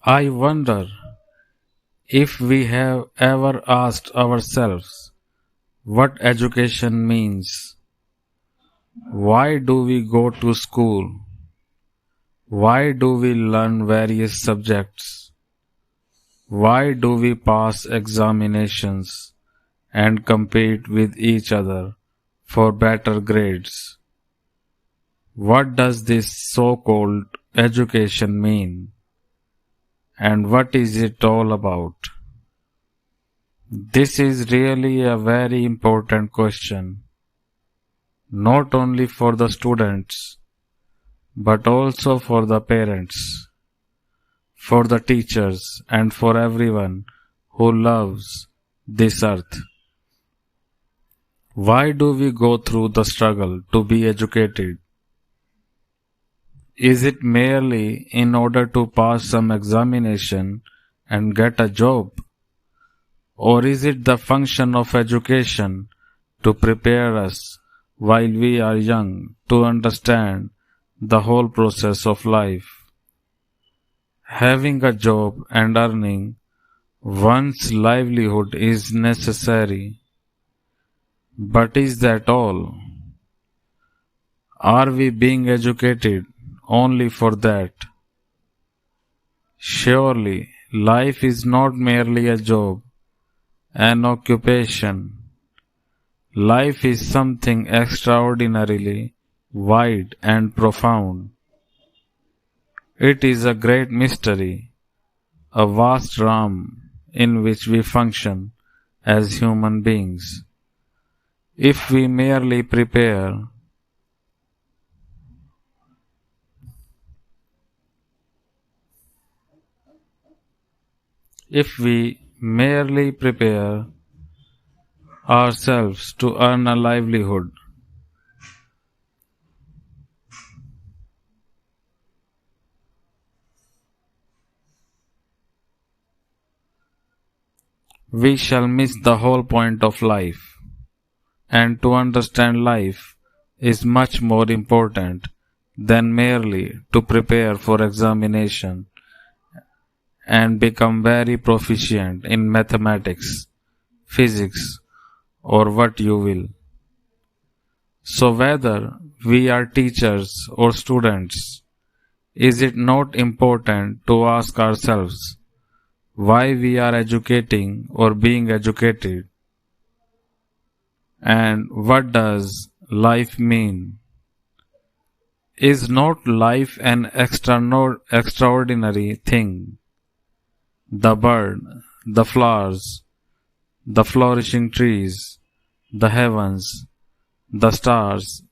I wonder if we have ever asked ourselves what education means. Why do we go to school? Why do we learn various subjects? Why do we pass examinations and compete with each other for better grades? What does this so-called education mean? And what is it all about? This is really a very important question, not only for the students, but also for the parents, for the teachers, and for everyone who loves this earth. Why do we go through the struggle to be educated? Is it merely in order to pass some examination and get a job? Or is it the function of education to prepare us while we are young to understand the whole process of life? Having a job and earning one's livelihood is necessary. But is that all? Are we being educated only for that? Surely, life is not merely a job, an occupation. Life is something extraordinarily wide and profound. It is a great mystery, a vast realm in which we function as human beings. If we merely prepare ourselves to earn a livelihood, we shall miss the whole point of life. And to understand life is much more important than merely to prepare for examination and become very proficient in mathematics, physics, or what you will. So whether we are teachers or students, is it not important to ask ourselves why we are educating or being educated? And what does life mean? Is not life an extraordinary thing? The bird, the flowers, the flourishing trees, the heavens, the stars,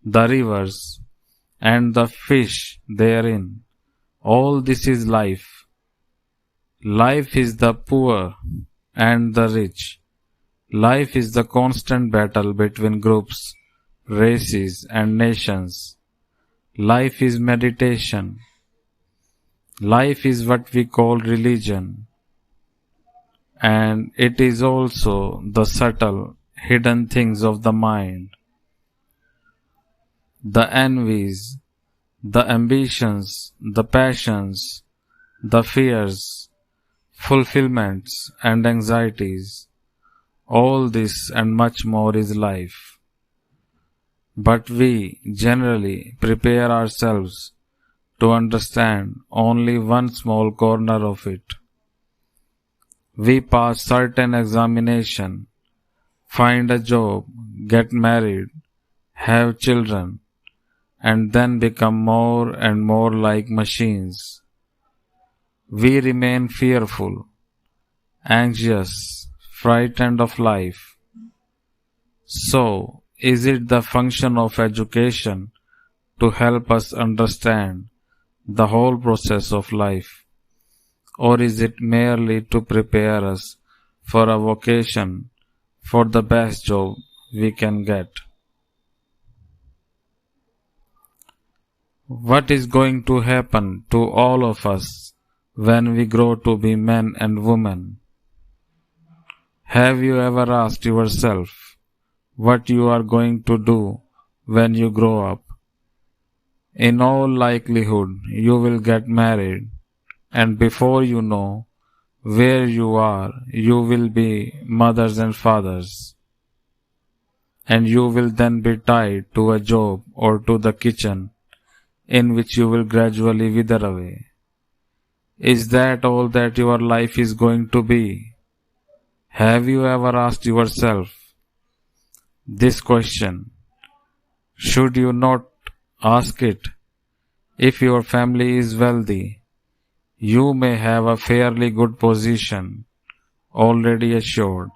the rivers, and the fish therein. All this is life. Life is the poor and the rich. Life is the constant battle between groups, races, and nations. Life is meditation. Life is what we call religion. And it is also the subtle, hidden things of the mind. The envies, the ambitions, the passions, the fears, fulfillments, and anxieties. All this and much more is life. But we generally prepare ourselves to understand only one small corner of it. We pass certain examination, find a job, get married, have children, and then become more and more like machines. We remain fearful, anxious, frightened of life. So, is it the function of education to help us understand the whole process of life? Or is it merely to prepare us for a vocation, for the best job we can get? What is going to happen to all of us when we grow to be men and women? Have you ever asked yourself what you are going to do when you grow up? In all likelihood, you will get married, And before you know where you are, you will be mothers and fathers. And you will then be tied to a job or to the kitchen in which you will gradually wither away. Is that all that your life is going to be? Have you ever asked yourself this question? Should you not ask it? If your family is wealthy, you may have a fairly good position already assured.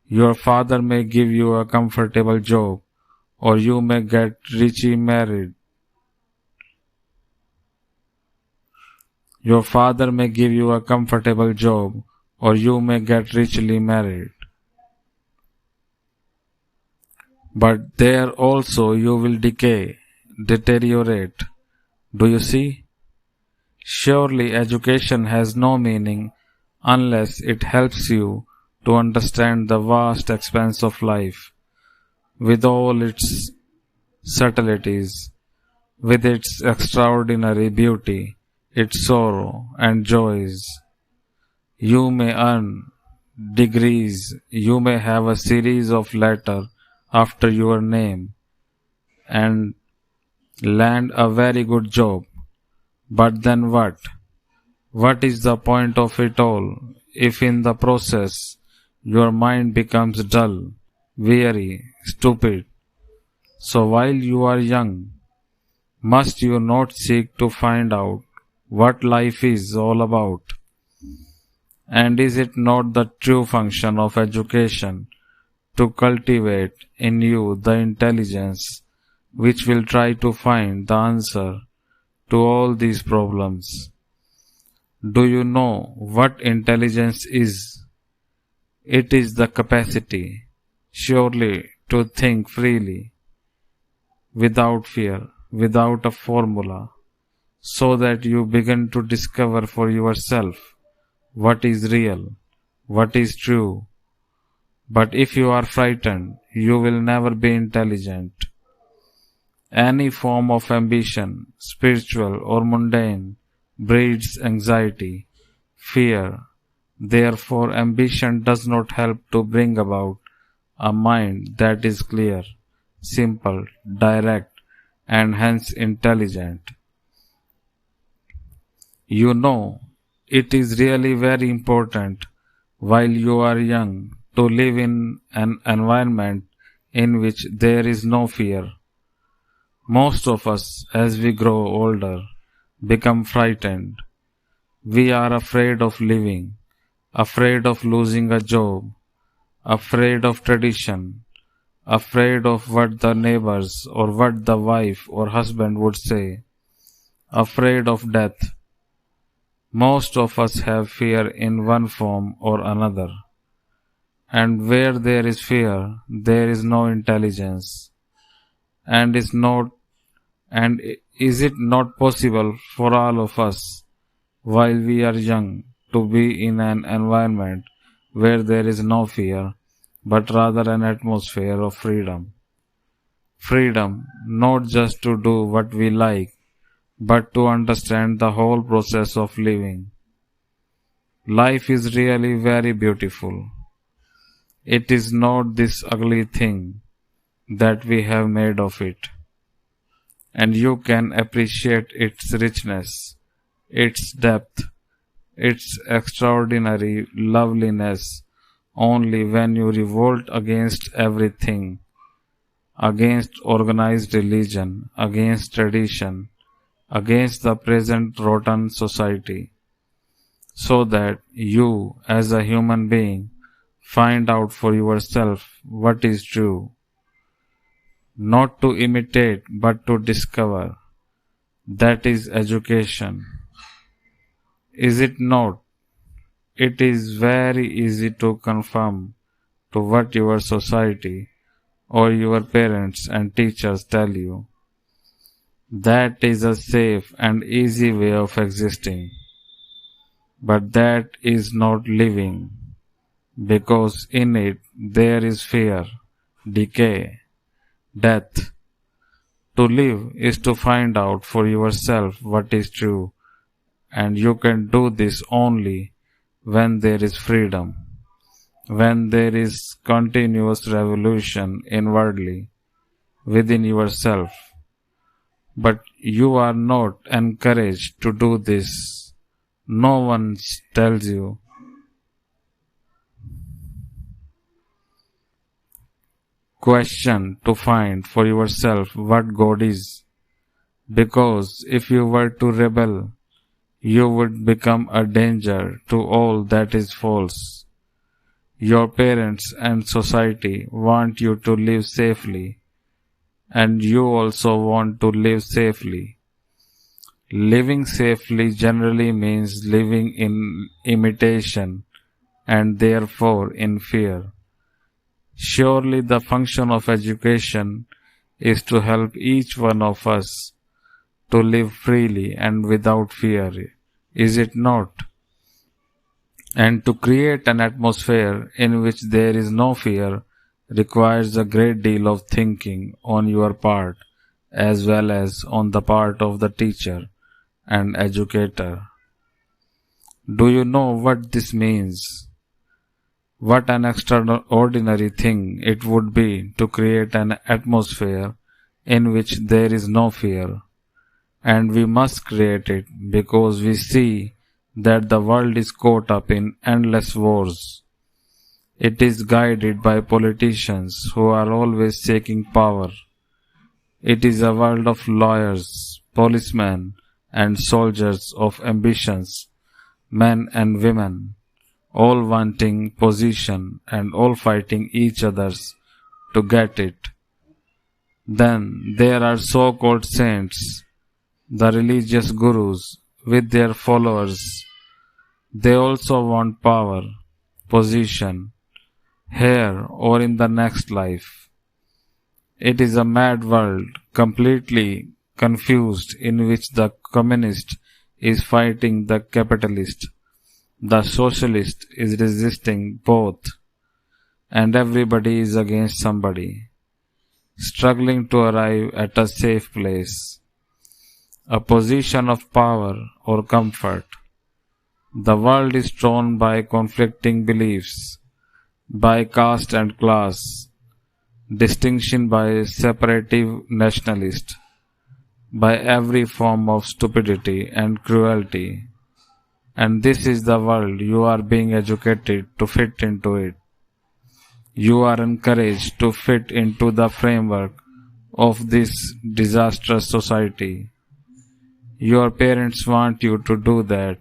Your father may give you a comfortable job, or you may get richly married. Your father may give you a comfortable job, or you may get richly married. But there also you will decay, deteriorate. Do you see? Surely education has no meaning unless it helps you to understand the vast expanse of life, with all its subtleties, with its extraordinary beauty, its sorrow and joys. You may earn degrees, you may have a series of letters after your name, and land a very good job. But then what? What is the point of it all if in the process your mind becomes dull, weary, stupid? So while you are young, must you not seek to find out what life is all about? And is it not the true function of education to cultivate in you the intelligence which will try to find the answer to all these problems? Do you know what intelligence is? It is the capacity, surely, to think freely, without fear, without a formula, so that you begin to discover for yourself what is real, what is true. But if you are frightened, you will never be intelligent. Any form of ambition, spiritual or mundane, breeds anxiety, fear. Therefore, ambition does not help to bring about a mind that is clear, simple, direct, and hence intelligent. You know, it is really very important while you are young to live in an environment in which there is no fear. Most of us, as we grow older, become frightened. We are afraid of living, afraid of losing a job, afraid of tradition, afraid of what the neighbors or what the wife or husband would say, afraid of death. Most of us have fear in one form or another. And where there is fear, there is no intelligence. And is it not possible for all of us, while we are young, to be in an environment where there is no fear, but rather an atmosphere of freedom? Freedom not just to do what we like, but to understand the whole process of living. Life is really very beautiful. It is not this ugly thing that we have made of it. And you can appreciate its richness, its depth, its extraordinary loveliness only when you revolt against everything, against organized religion, against tradition, against the present rotten society, so that you, as a human being, find out for yourself what is true. Not to imitate, but to discover. That is education. Is it not? It is very easy to conform to what your society or your parents and teachers tell you. That is a safe and easy way of existing. But that is not living, because in it there is fear, decay, death. To live is to find out for yourself what is true and you can do this only when there is freedom, when there is continuous revolution inwardly within yourself. But you are not encouraged to do this. No one tells you. Question to find for yourself what God is. Because if you were to rebel, you would become a danger to all that is false. Your parents and society want you to live safely, and you also want to live safely. Living safely generally means living in imitation and therefore in fear. Surely the function of education is to help each one of us to live freely and without fear, is it not? And to create an atmosphere in which there is no fear requires a great deal of thinking on your part as well as on the part of the teacher and educator. Do you know what this means? What an extraordinary thing it would be to create an atmosphere in which there is no fear. And we must create it because we see that the world is caught up in endless wars. It is guided by politicians who are always seeking power. It is a world of lawyers, policemen, and soldiers of ambitions, men and women, all wanting position and all fighting each others to get it. Then there are so-called saints, the religious gurus with their followers. They also want power, position, here or in the next life. It is a mad world, completely confused, in which the communist is fighting the capitalist, the socialist is resisting both, and everybody is against somebody, struggling to arrive at a safe place, a position of power or comfort. The world is torn by conflicting beliefs, by caste and class, distinction by separative nationalist, by every form of stupidity and cruelty. And this is the world you are being educated to fit into it. You are encouraged to fit into the framework of this disastrous society. Your parents want you to do that,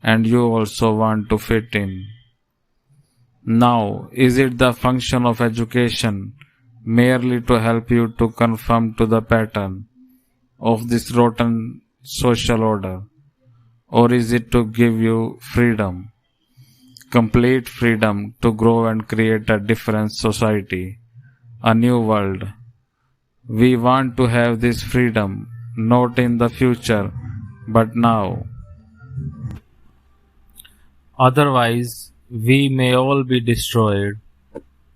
and you also want to fit in. Now, is it the function of education merely to help you to conform to the pattern of this rotten social order? Or is it to give you freedom, complete freedom to grow and create a different society, a new world? We want to have this freedom not in the future, but now. Otherwise, we may all be destroyed.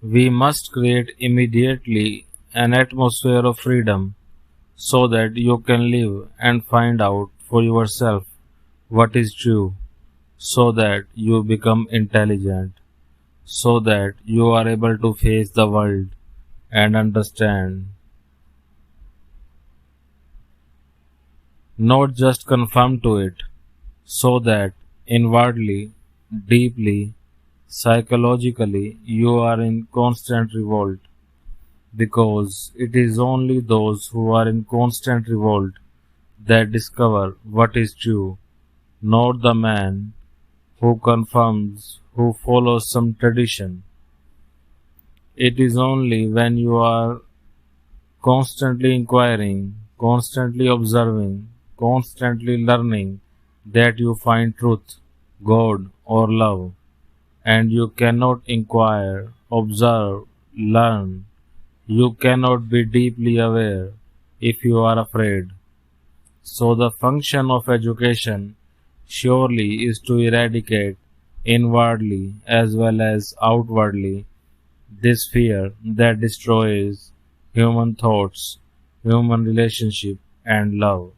We must create immediately an atmosphere of freedom so that you can live and find out for yourself what is true, so that you become intelligent, so that you are able to face the world and understand. Not just conform to it, so that inwardly, deeply, psychologically you are in constant revolt, because it is only those who are in constant revolt that discover what is true, not the man who conforms, who follows some tradition. It is only when you are constantly inquiring, constantly observing, constantly learning that you find truth, God, or love. And you cannot inquire, observe, learn. You cannot be deeply aware if you are afraid. So the function of education surely is to eradicate inwardly as well as outwardly this fear that destroys human thoughts, human relationship, and love.